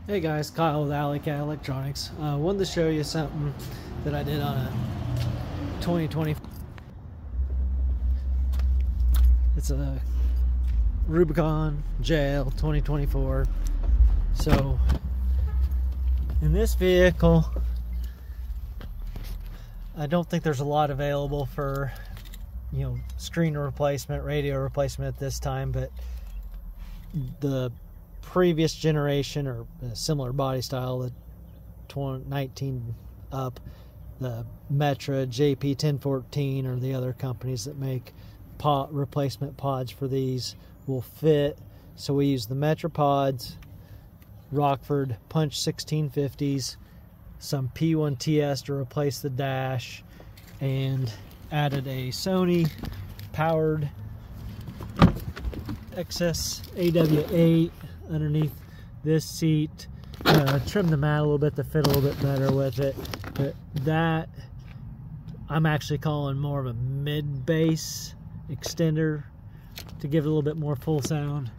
Hey guys, Kyle with Alleycat Electronics. Wanted to show you something that I did on a 2020. It's a Rubicon JL 2024. So in this vehicle, I don't think there's a lot available for, screen replacement, radio replacement at this time, but the previous generation or a similar body style, the 2019 up, the Metra, JP 1014, or the other companies that make replacement pods for these will fit. So we use the Metra pods, Rockford punch 1650s, some P1TS to replace the dash, and added a Sony powered XS AW8 underneath this seat. Trim the mat a little bit to fit a little bit better with it, but that I'm actually calling more of a mid-bass extender to give it a little bit more full sound.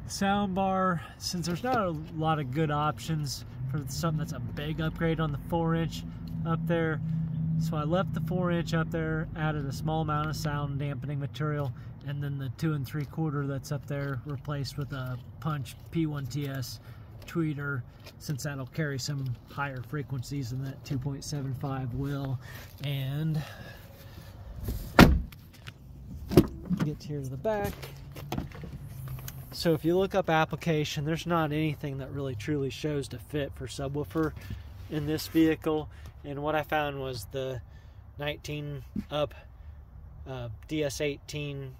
Sound bar, since there's not a lot of good options for something that's a big upgrade on the 4-inch up there, so I left the 4-inch up there, added a small amount of sound dampening material, and then the 2 3/4 that's up there replaced with a punch P1TS tweeter, since that'll carry some higher frequencies than that 2.75 will. And get here to the back. So if you look up application, there's not anything that really truly shows to fit for subwoofer in this vehicle. And what I found was the 19 up DS18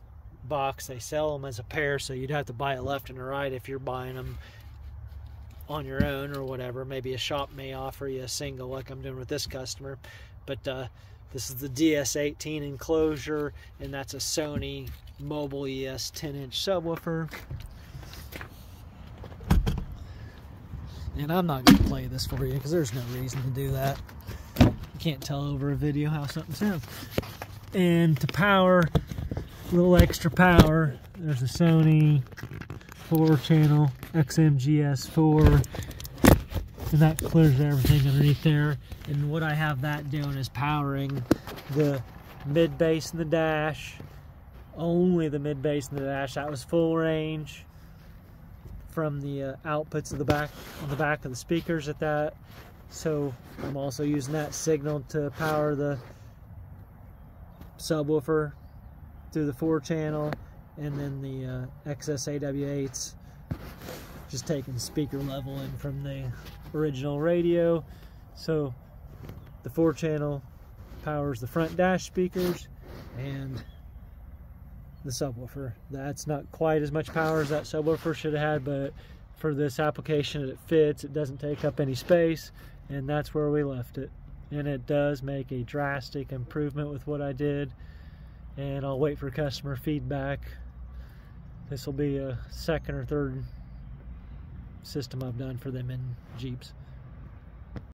box. They sell them as a pair, so you'd have to buy a left and a right if you're buying them on your own or whatever. Maybe a shop may offer you a single like I'm doing with this customer, but this is the DS18 enclosure, and that's a Sony Mobile ES 10-inch subwoofer. And I'm not going to play this for you because there's no reason to do that. You can't tell over a video how something sounds. And to power, a little extra power, there's a Sony 4-channel XMGS4, and that clears everything underneath there. And what I have that doing is powering the mid bass and the dash, only the mid bass and the dash. That was full range from the outputs of the back, on the back of the speakers at that. So I'm also using that signal to power the subwoofer through the 4-channel, and then the XS AW8s just taking speaker level in from the original radio. So the 4-channel powers the front dash speakers and the subwoofer. That's not quite as much power as that subwoofer should have had, but for this application it fits. It doesn't take up any space, and that's where we left it. And it does make a drastic improvement with what I did, and I'll wait for customer feedback. This will be a second or third system I've done for them in Jeeps.